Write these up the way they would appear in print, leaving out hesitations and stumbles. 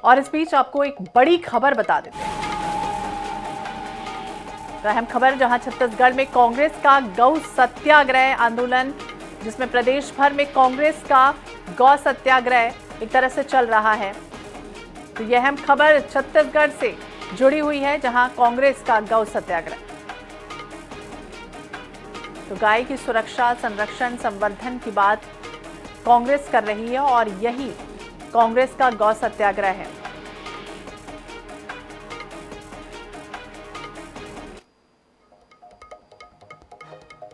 और इस बीच आपको एक बड़ी खबर बता देते हैं। अहम खबर, जहां छत्तीसगढ़ में कांग्रेस का गौ सत्याग्रह आंदोलन, जिसमें प्रदेश भर में कांग्रेस का गौ सत्याग्रह एक तरह से चल रहा है। तो यह अहम खबर छत्तीसगढ़ से जुड़ी हुई है, जहां कांग्रेस का गौ सत्याग्रह। तो गाय की सुरक्षा, संरक्षण, संवर्धन की बात कांग्रेस कर रही है और यही कांग्रेस का गौ सत्याग्रह है।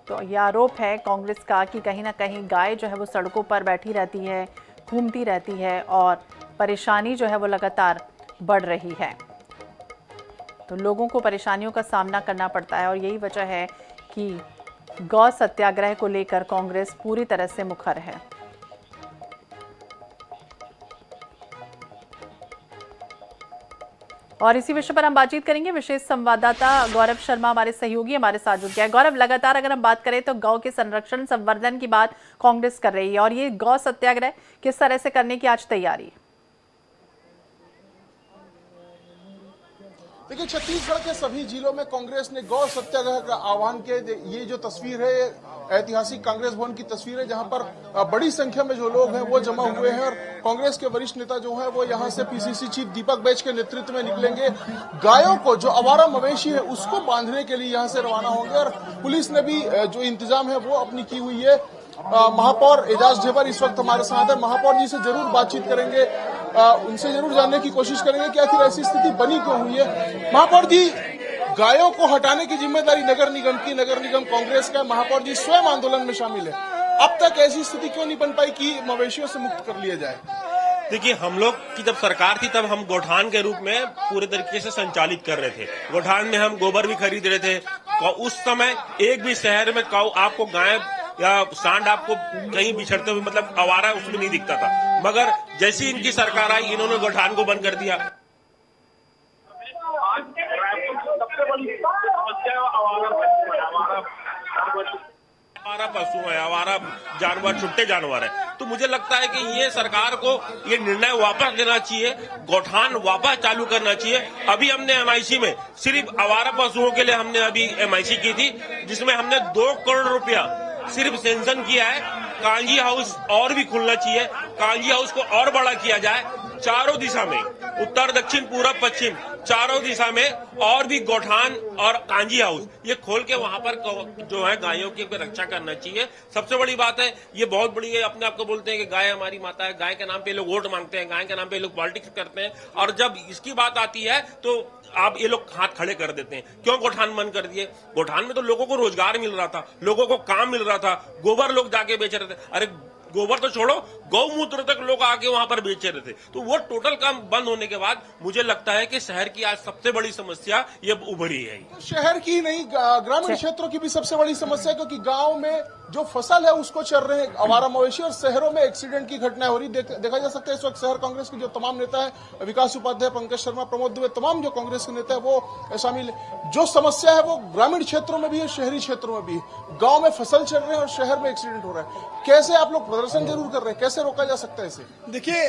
तो यह आरोप है कांग्रेस का कि कहीं ना कहीं गाय जो है वो सड़कों पर बैठी रहती है, घूमती रहती है और परेशानी जो है वो लगातार बढ़ रही है। तो लोगों को परेशानियों का सामना करना पड़ता है और यही वजह है कि गौ सत्याग्रह को लेकर कांग्रेस पूरी तरह से मुखर है। और इसी विषय पर हम बातचीत करेंगे। विशेष संवाददाता गौरव शर्मा हमारे सहयोगी हमारे साथ जुड़ गया है। गौरव, लगातार अगर हम बात करें तो गौ के संरक्षण संवर्धन की बात कांग्रेस कर रही है और ये गौ सत्याग्रह किस तरह से करने की आज तैयारी है? देखिए, छत्तीसगढ़ के सभी जिलों में कांग्रेस ने गौ सत्याग्रह का आह्वान किया। ये जो तस्वीर है ऐतिहासिक कांग्रेस भवन की तस्वीर है, जहां पर बड़ी संख्या में जो लोग हैं वो जमा हुए हैं और कांग्रेस के वरिष्ठ नेता जो है वो यहां से पीसीसी चीफ दीपक बैज के नेतृत्व में निकलेंगे। गायों को, जो आवारा मवेशी है उसको बांधने के लिए यहां से रवाना होंगे और पुलिस ने भी जो इंतजाम है वो अपनी की हुई है। महापौर एजाज ढेबर इस वक्त हमारे साथ है। महापौर जी से जरूर बातचीत करेंगे, उनसे जरूर जानने की कोशिश करेंगे कि आखिर ऐसी स्थिति बनी क्यों हुई है। महापौर जी, गायों को हटाने की जिम्मेदारी नगर निगम की, नगर निगम कांग्रेस का, महापौर जी स्वयं आंदोलन में शामिल है। अब तक ऐसी स्थिति क्यों नहीं बन पाई कि मवेशियों से मुक्त कर लिया जाए? देखिए, हम लोग की जब सरकार थी तब हम गोठान के रूप में पूरे तरीके से संचालित कर रहे थे। गोठान में हम गोबर भी खरीद रहे थे। उस समय एक भी शहर में आपको गाय या सांड आपको कहीं बिछड़ते हुए, मतलब आवारा, उसमें नहीं दिखता था। मगर जैसी इनकी सरकार आई, इन्होंने गोठान को बंद कर दिया। आवारा पशु है, आवारा जानवर, छुट्टे जानवर है। तो मुझे लगता है कि ये सरकार को ये निर्णय वापस लेना चाहिए, गोठान वापस चालू करना चाहिए। अभी हमने एमआईसी में सिर्फ आवारा पशुओं के लिए हमने अभी एमआईसी की थी, जिसमें हमने 2 करोड़ रुपया सिर्फ सेंक्शन किया है। कांजी हाउस और भी खुलना चाहिए, कांजी हाउस को और बड़ा किया जाए। चारों दिशा में, उत्तर, दक्षिण, पूरब, पश्चिम, चारों दिशा में और भी गोठान और कांजी हाउस ये खोल के वहां पर जो है गायों की रक्षा करना चाहिए। सबसे बड़ी बात है, ये बहुत बड़ी है, अपने आप को बोलते हैं कि गाय हमारी माता है, गाय के नाम पे लोग वोट मांगते हैं, गाय के नाम पे लोग पॉलिटिक्स करते हैं, और जब इसकी बात आती है तो आप ये लोग हाथ खड़े कर देते हैं। क्यों गोठान बंद कर दिए? गोठान में तो लोगों को रोजगार मिल रहा था, लोगों को काम मिल रहा था, गोबर लोग जाके बेच रहे थे। अरे गोबर तो छोड़ो, गौमूत्र तक लोग आके वहां पर बेच रहे थे। तो वो टोटल काम बंद होने के बाद मुझे लगता है कि शहर की आज सबसे बड़ी समस्या ये उभरी है। शहर की नहीं, ग्रामीण क्षेत्रों की भी सबसे बड़ी समस्या है, क्योंकि गांव में जो फसल है उसको चर रहे हैं आवारा मवेशी और शहरों में एक्सीडेंट की घटनाएं हो रही। देखा जा सकता है इस वक्त शहर कांग्रेस के जो तमाम नेता है, विकास उपाध्याय, पंकज शर्मा, प्रमोद दुबे, तमाम जो कांग्रेस के नेता है वो शामिल है। जो समस्या है वो ग्रामीण क्षेत्रों में भी है, शहरी क्षेत्रों में भी है। गाँव में फसल चल रहे हैं और शहर में एक्सीडेंट हो रहा है। कैसे आप लोग प्रदर्शन जरूर कर रहे हैं, कैसे रोका जा सकता है इसे? देखिए,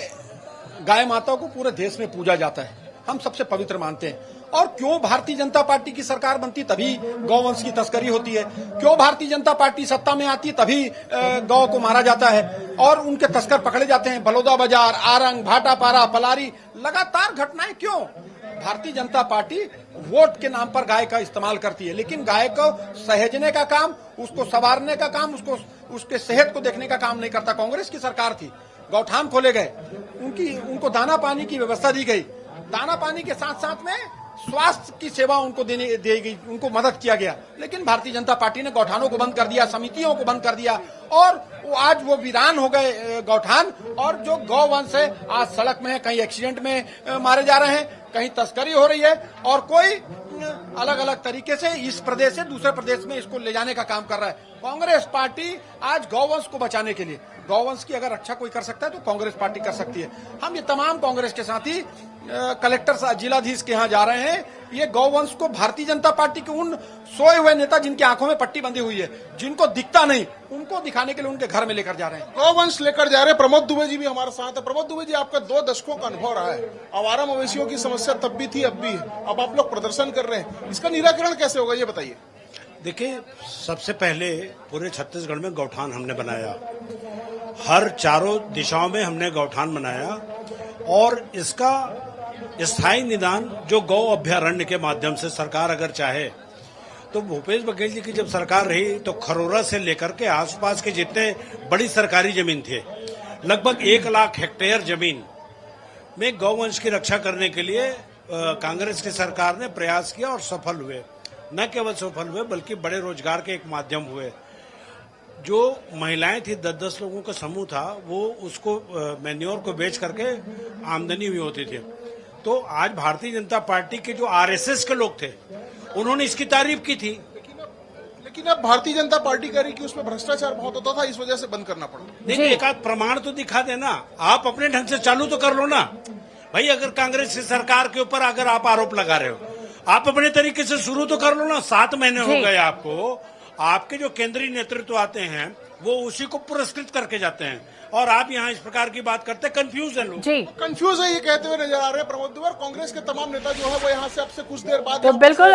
गाय माता को पूरे देश में पूजा जाता है, हम सबसे पवित्र मानते हैं। और क्यों भारतीय जनता पार्टी की सरकार बनती तभी गौवंश की तस्करी होती है? क्यों भारतीय जनता पार्टी सत्ता में आती तभी गौ को मारा जाता है और उनके तस्कर पकड़े जाते हैं? बलौदा बाजार, आरंग, भाटापारा, पलारी, लगातार घटनाएं क्यों? भारतीय जनता पार्टी वोट के नाम पर गाय का इस्तेमाल करती है, लेकिन गाय को सहेजने का काम, उसको संवारने का काम, उसके सेहत को देखने का काम नहीं करता। कांग्रेस की सरकार थी, गौठान खोले गए, उनको दाना पानी की व्यवस्था दी गई, दाना पानी के साथ साथ में स्वास्थ्य की सेवा उनको दी गई, उनको मदद किया गया। लेकिन भारतीय जनता पार्टी ने गौठानों को बंद कर दिया, समितियों को बंद कर दिया और आज वो वीरान हो गए गौठान। और जो गौवंश है आज सड़क में है, कहीं एक्सीडेंट में मारे जा रहे हैं, कहीं तस्करी हो रही है और कोई अलग अलग तरीके से इस प्रदेश से दूसरे प्रदेश में इसको ले जाने का काम कर रहा है। कांग्रेस पार्टी आज गौवंश को बचाने के लिए, गौवंश की अगर रक्षा कोई कर सकता है तो कांग्रेस पार्टी कर सकती है। हम ये तमाम कांग्रेस के साथी कलेक्टर जिलाधीश के यहाँ जा रहे हैं। ये गौवंश को भारतीय जनता पार्टी के उन सोए हुए नेता जिनकी आंखों में पट्टी बंधी हुई है, जिनको दिखता नहीं, उनको दिखाने के लिए उनके घर में लेकर जा रहे हैं। गौवंश लेकर जा रहे हैं। प्रमोद दुबे जी भी हमारे साथ है। प्रमोद दुबे जी, आपका 2 दशकों का अनुभव रहा है। आवारा मवेशियों की समस्या तब भी थी, अब भी है। अब आप लोग प्रदर्शन कर रहे हैं, इसका निराकरण कैसे होगा, ये बताइए। देखिए, सबसे पहले पूरे छत्तीसगढ़ में गौठान हमने बनाया, हर चारों दिशाओं में हमने गौठान बनाया, और इसका स्थायी निदान जो गौ अभ्यारण्य के माध्यम से सरकार अगर चाहे तो भूपेश बघेल जी की जब सरकार रही तो खरोरा से लेकर के आसपास के जितने बड़ी सरकारी जमीन थे, लगभग 1 लाख हेक्टेयर जमीन में गौवंश की रक्षा करने के लिए कांग्रेस की सरकार ने प्रयास किया और सफल हुए। न केवल सफल हुए बल्कि बड़े रोजगार के एक माध्यम हुए। जो महिलाएं थी, 10-10 लोगों का समूह था, वो उसको मैन्योर को बेच करके आमदनी हुई होती थी। तो आज भारतीय जनता पार्टी के जो आरएसएस के लोग थे, उन्होंने इसकी तारीफ की थी। लेकिन अब भारतीय जनता पार्टी कह रही कि उसमें भ्रष्टाचार बहुत होता था, इस वजह से बंद करना पड़ा। देखिए, एक आध प्रमाण तो दिखा देना, आप अपने ढंग से चालू तो कर लो ना भाई। अगर कांग्रेस की सरकार के ऊपर अगर आप आरोप लगा रहे हो, आप अपने तरीके से शुरू तो कर लो ना। 7 महीने हो गए आपको, आपके जो केंद्रीय नेतृत्व आते हैं वो उसी को पुरस्कृत करके जाते हैं, और आप यहाँ इस प्रकार की बात करते हैं। कंफ्यूज है लोग, जी कंफ्यूज है, ये कहते हुए नजर आ रहे हैं प्रमोद दुबे। कांग्रेस के तमाम नेता जो है वो यहाँ से अब से कुछ देर बाद तो बिल्कुल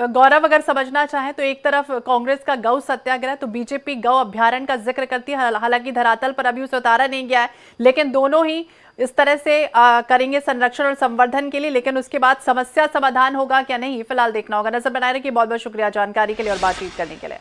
गौरव, अगर समझना चाहें तो एक तरफ कांग्रेस का गौ सत्याग्रह, तो बीजेपी गौ अभ्यारण्य का जिक्र करती है। हालांकि धरातल पर अभी उसे उतारा नहीं गया है, लेकिन दोनों ही इस तरह से करेंगे संरक्षण और संवर्धन के लिए। लेकिन उसके बाद समस्या समाधान होगा क्या नहीं, फिलहाल देखना होगा। नजर बनाए रखिए। बहुत बहुत शुक्रिया जानकारी के लिए और बातचीत करने के लिए।